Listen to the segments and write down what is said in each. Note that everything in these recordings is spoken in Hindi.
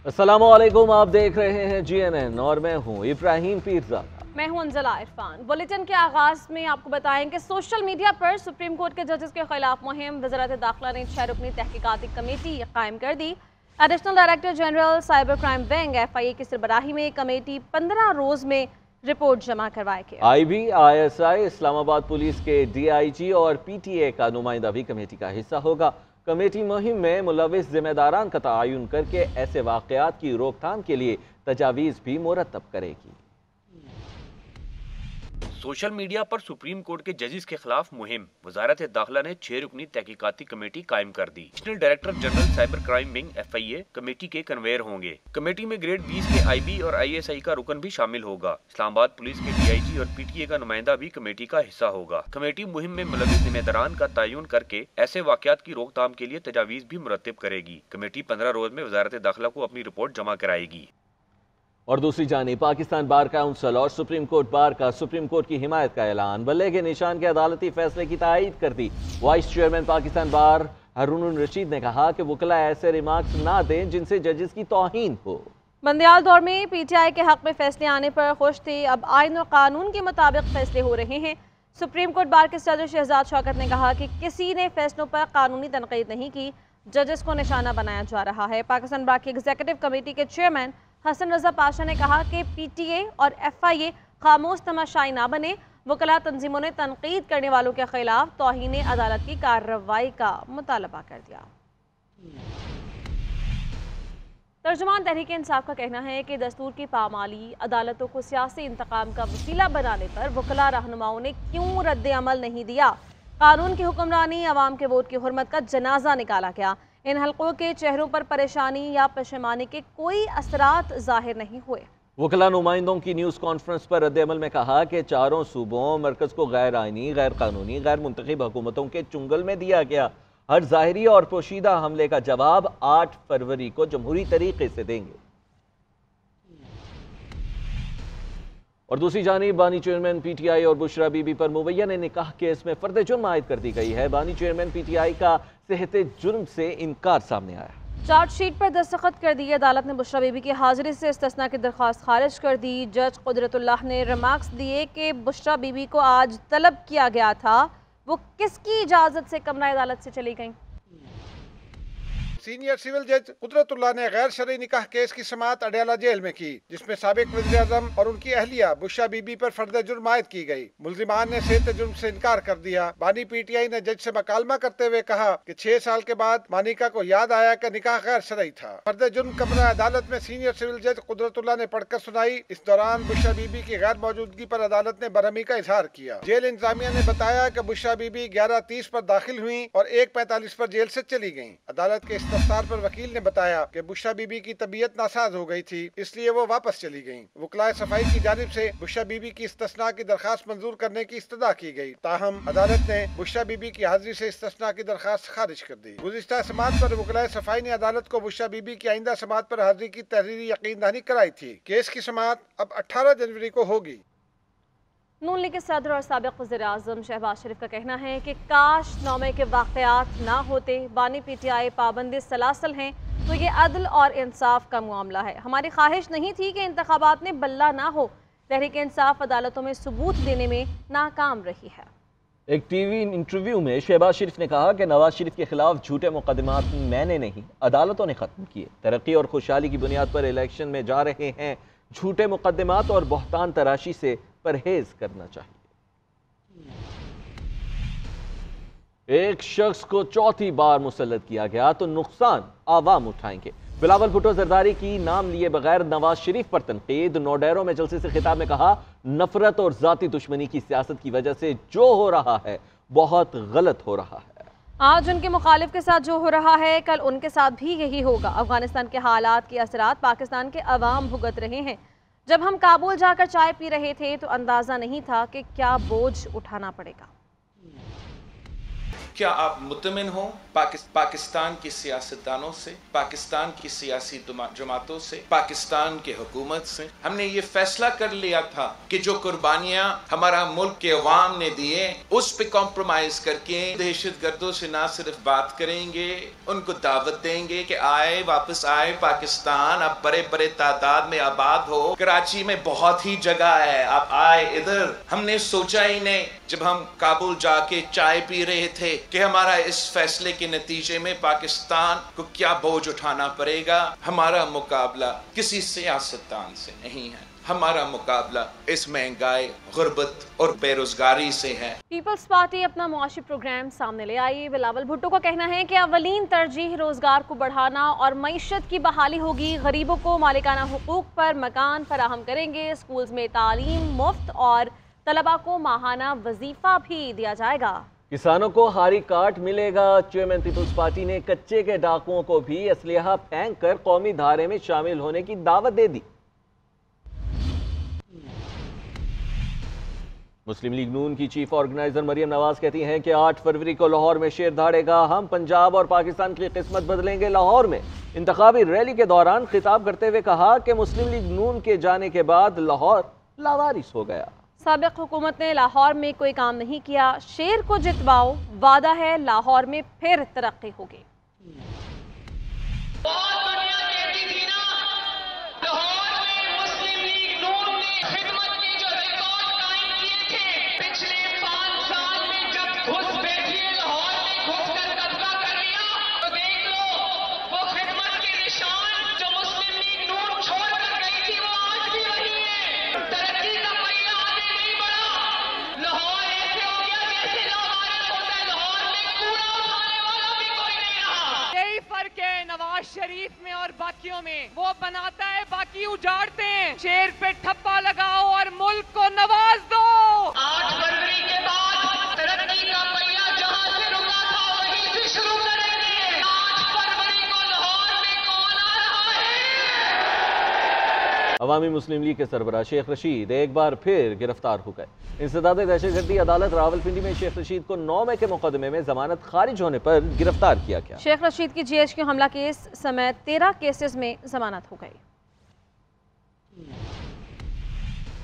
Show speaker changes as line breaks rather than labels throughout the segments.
अस्सलामुअलैकुम, आप देख रहे हैं GNN और मैं हूं इब्राहिम पीरज़ादा।
मैं हूं अंजला इरफान। बुलेटिन के आगाज में आपको बताएं कि सोशल मीडिया पर सुप्रीम कोर्ट के जजेस के खिलाफ मुहिम, वज़ारत दाखिला ने 6 रुकनी तहकीकाती कमेटी कायम कर दी। Additional director general cyber crime wing FIA की सरबराही में कमेटी 15 रोज में रिपोर्ट जमा करवाएगी।
IB, ISI, इस्लामाबाद पुलिस के DIG और PTA का नुमाइंदा भी कमेटी का हिस्सा होगा। कमेटी मुहिम में मुलविस जिम्मेदारान का तआयुन करके ऐसे वाक़यात की रोकथाम के लिए तजावीज़ भी मुरतब करेगी।
सोशल मीडिया पर सुप्रीम कोर्ट के जजेस के खिलाफ मुहिम, वजारत दाखिला ने 6 रुकनी तहकीकाती कमेटी कायम कर दी। Additional director general cyber crime wing FIA committee के कन्वेयर होंगे। कमेटी में ग्रेड 20 के IB और ISI का रुकन भी शामिल होगा। इस्लामाबाद पुलिस के DIG और PTA का नुमाइंदा भी कमेटी का हिस्सा होगा। कमेटी मुहिम में मुलविस जिम्मेदारान का तयन करके ऐसे वाक़यात की रोकथाम के लिए तजावीज़ भी मुरतब करेगी। कमेटी 15 रोज में वजारत दाखिला को अपनी रिपोर्ट जमा कराएगी।
और दूसरी जानिब पाकिस्तान बार काउंसिल और सुप्रीम कोर्ट बार का सुप्रीम कोर्ट की हिमायत का ऐलान, बल्ले के निशान के अदालती फैसले की तायीद कर दी। वाइस चेयरमैन पाकिस्तान बार हारून रशीद ने कहा कि वकला ऐसे रिमार्क्स ना दें जिनसे जजेस की तौहीन हो।
बंदियाल दौर में PTI के हक में फैसले आने पर खुश थे, अब आइन और कानून के मुताबिक फैसले हो रहे हैं। सुप्रीम कोर्ट बार के सदर शहजाद शौकत ने कहा कि किसी ने फैसलों पर कानूनी तनकीद नहीं की, जजेस को निशाना बनाया जा रहा है। पाकिस्तान बार की एग्जीक्यूटिव कमेटी के चेयरमैन हसन रजा पाशा ने कहा कि PTA और FIA खामोश तमाशाई ना बने। वकला तंजीमों ने तनकीद करने वालों के खिलाफ तौहीन अदालत की कार्रवाई का मुतालबा कर दिया। तर्जुमान तहरीक इंसाफ का कहना है कि दस्तूर की पामाली, अदालतों को सियासी इंतकाम का वसीला बनाने पर वकला रहनुमाओं ने क्यों रद्द अमल नहीं दिया। कानून की हुक्मरानी, अवाम के वोट की हुर्मत का जनाजा निकाला गया। इन हल्कों के चेहरों पर परेशानी या पशेमानी के कोई असरात जाहिर नहीं हुए।
वकला नुमाइंदों की न्यूज़ कॉन्फ्रेंस पर रद्द अमल में कहा कि चारों सूबों मरकज को गैर आइनी, गैर कानूनी, गैर मुंतखब हुकूमतों के चुंगल में दिया गया। हर ज़ाहिरी और पोशीदा हमले का जवाब 8 फरवरी को जमहूरी तरीके से देंगे। और दूसरी जानिब बानी चेयरमैन PTI और बुशरा बीबी पर मुवैया ने निकाह केस में फर्द जुर्म आयद कर दी गई है। बानी चेयरमैन PTI का सेहते जुर्म से इनकार सामने आया।
चार्जशीट पर दस्तखत कर दिए। अदालत ने बुशरा बीबी की हाजिरी से इस्तिस्ना की दरख्वास्त खारिज कर दी। जज कुदरतुल्लाह ने रिमार्क्स दिए कि बुशरा बीबी को आज तलब किया गया था, वो किसकी इजाजत से कमरा अदालत से चली गई।
सीनियर सिविल जज कुदरतुल्लाह ने गैर शरई निकाह केस की समाअत अडयाला जेल में की, जिसमें साबिक वज़ीर-ए-आज़म और उनकी अहलिया बुशरा बीबी पर फर्द जुर्म आयद की गई। मुल्जिमान ने सेहत जुर्म से इनकार कर दिया। बानी PTI ने जज से मकालमा करते हुए कहा कि 6 साल के बाद मानिका को याद आया कि निकाह गैर शरई था। फर्द जुर्म कमरा अदालत में सीनियर सिविल जज कुदरतुल्लाह ने पढ़कर सुनाई। इस दौरान बुशरा बीबी की गैर मौजूदगी पर अदालत ने बरहमी का इजहार किया। जेल इंतजामिया ने बताया कि बुशरा बीबी 11:30 पर दाखिल हुई और 1:45 पर जेल से चली गयी। अदालत के इस्तफसार पर वकील ने बताया कि बुशरा बीबी की तबीयत नासाज हो गई थी, इसलिए वो वापस चली गईं। वकलाए सफाई की जानिब से बुशरा बीबी की इस्तिस्ना की दरखास्त मंजूर करने की इस्तदा की गई। ताहम अदालत ने बुशरा बीबी की हाजिरी से इस्तिस्ना की दरखास्त खारिज कर दी। गुज़िश्ता समाअत पर वकलाए सफाई ने अदालत को बुशरा बीबी की आइंदा समाअत पर हाजिरी की तहरीरी यकीन दहानी कराई थी। केस की समाअत अब 18 जनवरी को होगी।
नून लीग के सदर और साबिक वज़ीर-ए-आज़म शहबाज शरीफ का कहना है कि काश नौमे के वाक़यात ना होते। बानी PTI पाबंदी सलासल हैं तो ये अदल और इंसाफ का मामला है। हमारी ख्वाहिश नहीं थी कि इंतखाबात में बल्ला ना हो। तहरीक इंसाफ अदालतों में सबूत देने में नाकाम रही है।
एक TV इंटरव्यू में शहबाज शरीफ ने कहा कि नवाज शरीफ के खिलाफ झूठे मुकदमात मैंने नहीं, अदालतों ने खत्म किए। तरक्की और खुशहाली की बुनियाद पर इलेक्शन में जा रहे हैं, झूठे मुकदमात और बहतान तराशी से परहेज करना चाहिए। एक शख्स को चौथी बार मुसल्लत किया गया तो नुकसान आवाम उठाएंगे। बिलावल भुट्टो जरदारी की नाम लिए बगैर नवाज शरीफ पर तनकीद। नोडेरो में जलसे से खिताब में कहा, नफरत और जाती दुश्मनी की सियासत की वजह से जो हो रहा है बहुत गलत हो रहा है।
आज उनके मुखालिफ के साथ जो हो रहा है कल उनके साथ भी यही होगा। अफगानिस्तान के हालात के असरात पाकिस्तान के अवाम भुगत रहे हैं। जब हम काबुल जाकर चाय पी रहे थे तो अंदाजा नहीं था कि क्या बोझ उठाना पड़ेगा।
क्या आप मुतमिन हो पाकिस्तान की सियासतदानों से, पाकिस्तान की सियासी जमातों से, पाकिस्तान के हुकूमत से? हमने ये फैसला कर लिया था कि जो कुर्बानियां हमारा मुल्क के अवाम ने दिए उस पे कॉम्प्रोमाइज करके दहशतगर्दों से ना सिर्फ बात करेंगे, उनको दावत देंगे कि आए, वापस आए पाकिस्तान, आप बड़े बड़े तादाद में आबाद हो, कराची में बहुत ही जगह है, आप आए इधर। हमने सोचा ही नहीं जब हम काबुल जाके चाय पी रहे थे कि हमारा इस फैसले के नतीजे में पाकिस्तान को क्या बोझ उठाना पड़ेगा। हमारा मुकाबला किसी सियासतदान से नहीं है, हमारा मुकाबला इस महंगाई, गुर्बत और बेरोजगारी से है।
पीपल्स पार्टी अपना मुआशी प्रोग्राम सामने ले आई। बिलावल भुट्टो का कहना है कि अवलीन तरजीह रोजगार को बढ़ाना और मईशत की बहाली होगी। गरीबों को मालिकाना हुकूक पर मकान फराहम करेंगे। स्कूल्स में तालीम मुफ्त और तलबा को माहाना वजीफा भी दिया जाएगा।
किसानों को हारी काट मिलेगा। चेयरमैन पीपल्स पार्टी ने कच्चे के डाकुओं को भी असलिहा फेंक कर कौमी धारे में शामिल होने की दावत दे दी। मुस्लिम लीग नून की चीफ ऑर्गेनाइजर मरियम नवाज कहती हैं कि 8 फरवरी को लाहौर में शेर दहाड़ेगा। हम पंजाब और पाकिस्तान की किस्मत बदलेंगे। लाहौर में इंतखाबी रैली के दौरान खिताब करते हुए कहा कि मुस्लिम लीग नून के जाने के बाद लाहौर लावारिस हो गया।
साबिक हुकूमत ने लाहौर में कोई काम नहीं किया। शेर को जितवाओ, वादा है लाहौर में फिर तरक्की होगी।
नवाज शरीफ में और बाकियों में, वो बनाता है बाकी उजाड़ते हैं। शेर पे ठप्पा लगाओ और मुल्क को नवाज दो। 8 फरवरी के बाद तरक्की का पहिया जहां से रुका था वहीं से शुरू करेंगे। 8 फरवरी को लाहौर में कौन आ रहा है?
अवामी मुस्लिम लीग के सरबराह शेख रशीद एक बार फिर गिरफ्तार हो गए। इंसदाद दहशतगर्दी अदालत रावलपिंडी में शेख रशीद को 9 मई के मुकदमे में जमानत खारिज होने पर गिरफ्तार किया गया।
शेख रशीद की GHQ हमला केस समेत 13 केसेस में जमानत हो गई।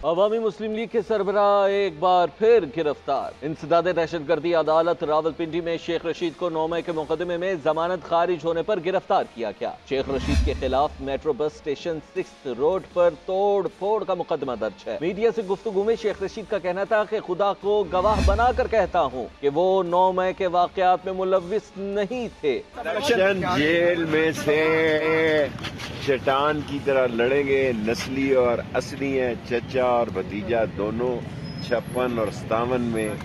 अवामी मुस्लिम लीग के सरबराह एक बार फिर गिरफ्तार। इंसदाद दहशतगर्दी अदालत रावलपिंडी में शेख रशीद को 9 मई के मुकदमे में जमानत खारिज होने पर गिरफ्तार किया गया। शेख रशीद के खिलाफ मेट्रो बस स्टेशन 6 रोड पर तोड़ फोड़ का मुकदमा दर्ज है। मीडिया से गुफ्तगू में शेख रशीद का कहना था कि खुदा को गवाह बनाकर कहता हूँ कि वो 9 मई के वाकयात में मुलव्विस नहीं थे।
जेल में से चट्टान की तरह लड़ेंगे, नस्ली और असली हैं, चचा और भतीजा दोनों। 56 और 57 में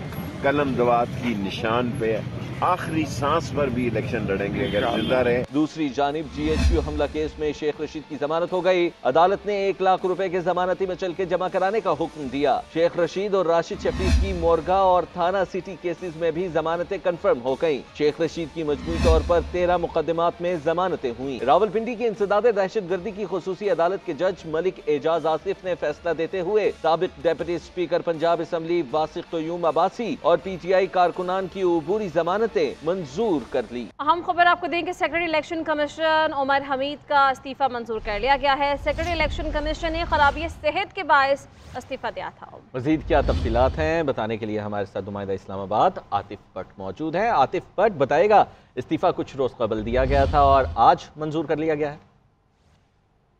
कलम दवात की निशान पे आखिरी सांस पर भी इलेक्शन लड़ेंगे अगर जिंदा रहे।
दूसरी जानिब GHQ हमला केस में शेख रशीद की जमानत हो गई। अदालत ने 1 लाख रुपए के जमानती मचल के जमा कराने का हुक्म दिया। शेख रशीद और राशिद शफीक की मोरगा और थाना सिटी केसेस में भी जमानतें कंफर्म हो गयी। शेख रशीद की मजमूई तौर पर 13 मुकदमात में जमानतें हुई। रावलपिंडी की इंसदाद दहशतगर्दी की खुसूसी अदालत के जज मलिक एजाज आसिफ ने फैसला देते हुए साबिक deputy speaker Punjab assembly वासिक Qayyum Abbasi और PTI कारकुनान की अबूरी जमानत मंजूर कर ली।
अहम खबर आपको दें कि secretary election commission Umar Hamid का इस्तीफा मंजूर कर लिया गया है। सेक्रेटरी इलेक्शन कमीशन ने खराबी सेहत के बायस इस्तीफा दिया था। मजीद क्या तफसीलात हैं बताने के लिए हमारे साथ नुमाइंदा इस्लामाबाद आतिफ भट्ट मौजूद हैं। आतिफ भट्ट बताएगा, इस्तीफा कुछ रोज कबल दिया गया था और आज मंजूर कर लिया गया है।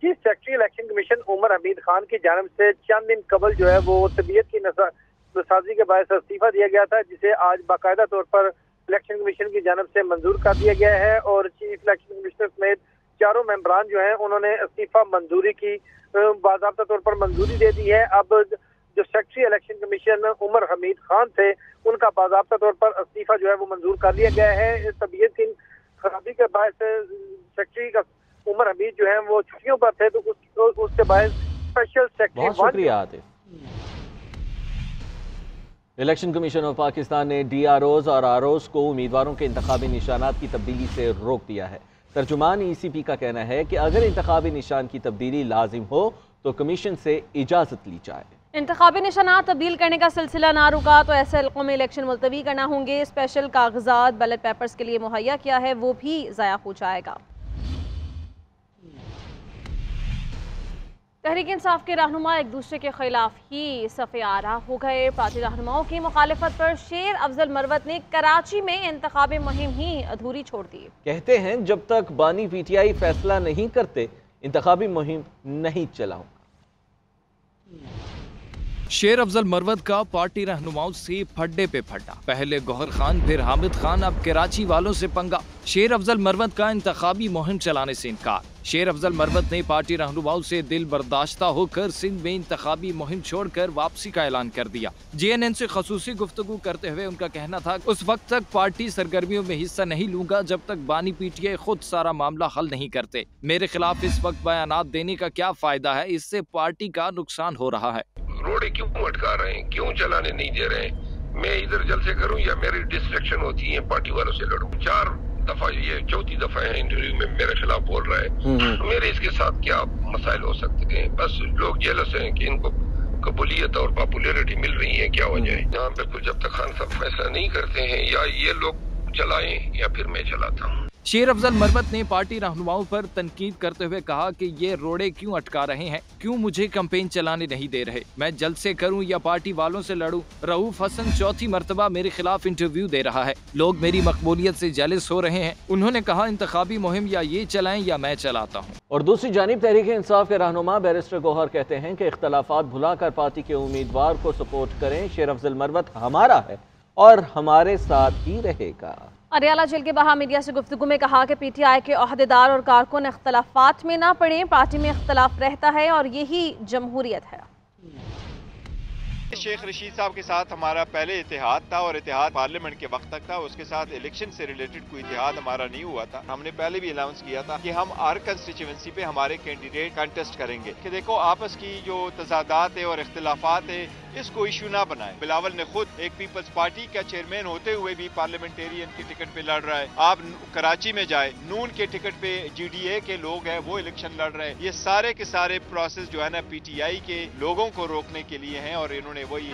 जी, secretary election commission Umar Hamid Khan की जानिब से चंद दिन कबल जो है वो तबीयत की नसाजी के बायस इस्तीफा दिया गया था, जिसे आज बाकायदा तौर पर इलेक्शन कमीशन की जानिब से मंजूर कर दिया गया है और चीफ इलेक्शन कमिश्नर समेत 4 मेंबरान जो हैं उन्होंने इस्तीफा मंजूरी की बाज़ाब्ता तौर पर मंजूरी दे दी है। अब जो secretary election commission Umar Hamid Khan थे उनका बाज़ाब्ता तौर पर इस्तीफा जो है वो मंजूर कर लिया गया है। तबीयत की खराबी के बायस सेक्रेटरी का उमर हमीद जो है वो छुट्टियों पर थे, तो उसके बायस special secretary
election commission of Pakistan ने DROs और ROs को उम्मीदवारों के इंतखाबी निशानात की तब्दीली से रोक दिया है। तर्जुमान ECP का कहना है कि अगर इंतखाबी निशान की तब्दीली लाजिम हो तो कमीशन से इजाजत ली जाए।
इंतखाबी निशानात तब्दील करने का सिलसिला ना रुका तो ऐसे इलाकों में इलेक्शन मुलतवी करना होंगे। स्पेशल कागजात बैलेट पेपर्स के लिए मुहैया किया है, वो भी ज़ाया हो जाएगा। तहरीक इंसाफ के रहनुमा एक दूसरे के खिलाफ ही सफ़े आरा हो गए। पार्टी रहनुमाओं की मुखालिफत पर शेर अफजल मरवत ने कराची में इंतखाबी मुहिम ही अधूरी छोड़ दी।
कहते हैं जब तक बानी पीटीआई फैसला नहीं करते इंतखाबी मुहिम नहीं चलाऊंगा।
शेर अफजल मरवत का पार्टी रहनुमाओं से फड्डे पे फड्डा, पहले गौहर खान फिर हामिद खान, अब कराची वालों से पंगा। शेर अफजल मरवत का इंतखाबी मुहिम चलाने से इनकार। शेर अफजल मरवत ने पार्टी रहनुमाओं से दिल बर्दाश्ता होकर सिंध में इंतखाबी मुहिम छोड़कर वापसी का ऐलान कर दिया। JNN से खसूसी गुफ्तगू करते हुए उनका कहना था उस वक्त तक पार्टी सरगर्मियों में हिस्सा नहीं लूंगा जब तक बानी पीटीआई खुद सारा मामला हल नहीं करते। मेरे खिलाफ इस वक्त बयानात देने का क्या फायदा है, इससे पार्टी का नुकसान हो रहा है।
रोडे क्यों अटका रहे हैं, क्यों चलाने नहीं दे रहे हैं? मैं इधर जलसे करूं या मेरी डिस्ट्रैक्शन होती है, पार्टी वालों से लड़ूं? 4 दफा, ये चौथी दफा है इंटरव्यू में मेरे खिलाफ बोल रहा है। मेरे इसके साथ क्या मसाइल हो सकते हैं? बस लोग जेलस हैं कि इनको कबूलियत और पॉपुलैरिटी मिल रही है, क्या वजह है? यहाँ पे जब तक खान साहब फैसला नहीं करते हैं या ये लोग चलाएं या फिर मैं चलाता हूँ।
शेर अफजल मरवत ने पार्टी रहनुमाओं पर तनकीद करते हुए कहा कि ये रोड़े क्यों अटका रहे हैं, क्यों मुझे कैंपेन चलाने नहीं दे रहे, मैं जलसे करूं या पार्टी वालों से लड़ूं। रऊफ हसन चौथी मर्तबा मेरे खिलाफ इंटरव्यू दे रहा है, लोग मेरी मकबूलियत से जेलस हो रहे हैं। उन्होंने कहा इंतखाबी मुहिम या ये चलाएं या मैं चलाता हूँ।
और दूसरी जानिब तहरीक इंसाफ के रहनुमा बैरिस्टर गौहर कहते हैं कि इख्तलाफात भुलाकर पार्टी के उम्मीदवार को सपोर्ट करें। शेर अफजल मरवत हमारा है और हमारे साथ ही रहेगा।
अडयाला जेल के बाहर मीडिया से गुफ्तगू में कहा कि पीटीआई के ओहदेदार और कारकुन इख्तलाफात में ना पड़े, पार्टी में इख्तलाफ रहता है और यही जमहूरियत है।
शेख रशीद साहब के साथ हमारा पहले इतिहाद था और इतिहाद पार्लियामेंट के वक्त तक था, उसके साथ इलेक्शन से रिलेटेड कोई इतिहाद हमारा नहीं हुआ था। हमने पहले भी अनाउंस किया था कि हम हर कंस्टिट्यूएंसी पे हमारे कैंडिडेट कंटेस्ट करेंगे कि देखो आपस की जो तजादात है और इख्तलाफात है इसको इशू ना बनाए। बिलावल ने खुद एक पीपल्स पार्टी का चेयरमैन होते हुए भी पार्लियामेंटेरियन की टिकट पे लड़ रहा है। आप कराची में जाए, नून के टिकट पे GDA के लोग हैं वो इलेक्शन लड़ रहे हैं। ये सारे के सारे प्रोसेस जो है ना PTI के लोगों को रोकने के लिए हैं और इन्होंने वही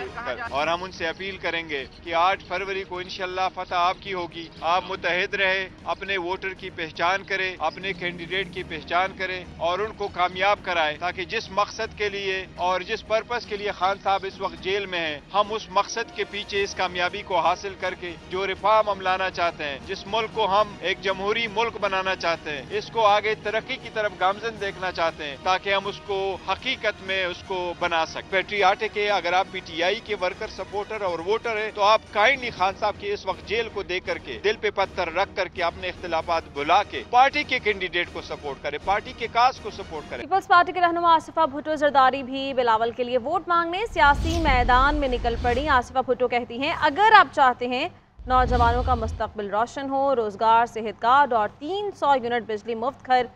और हम उनसे अपील करेंगे कि 8 फरवरी को इंशाल्लाह फतह आपकी होगी। आप मुतहद रहे, अपने वोटर की पहचान करें, अपने कैंडिडेट की पहचान करें और उनको कामयाब कराएं ताकि जिस मकसद के लिए और जिस पर्पस के लिए खान साहब इस वक्त जेल में हैं, हम उस मकसद के पीछे इस कामयाबी को हासिल करके जो रिफॉर्म हम लाना चाहते हैं, जिस मुल्क को हम एक जमहूरी मुल्क बनाना चाहते हैं, इसको आगे तरक्की की तरफ गामजन देखना चाहते हैं ताकि हम उसको हकीकत में उसको बना सकें। पैट्रियाटिक है, अगर आप PTI के वर्कर, सपोर्टर और वोटर है तो आप काइंडली खान साहब की इस वक्त जेल को देख करके दिल पे पत्थर रख करके अपने इख्तिलाफात भुला के पार्टी के कैंडिडेट को सपोर्ट करें, पार्टी के काज को सपोर्ट करें।
पीपल्स पार्टी के रहनुमा आसिफा भुट्टो जरदारी भी बिलावल के लिए वोट मांगने सियासी मैदान में निकल पड़ी। आसिफा भुट्टो कहती हैं अगर आप चाहते हैं नौजवानों का मुस्तकबिल रोशन हो, रोजगार, सेहत कार्ड और 300 यूनिट बिजली मुफ्त घर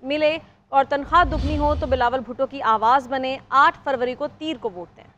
मिले और तनख्वाह दुगनी हो तो बिलावल भुट्टो की आवाज बने। 8 फरवरी को तीर को वोट दें।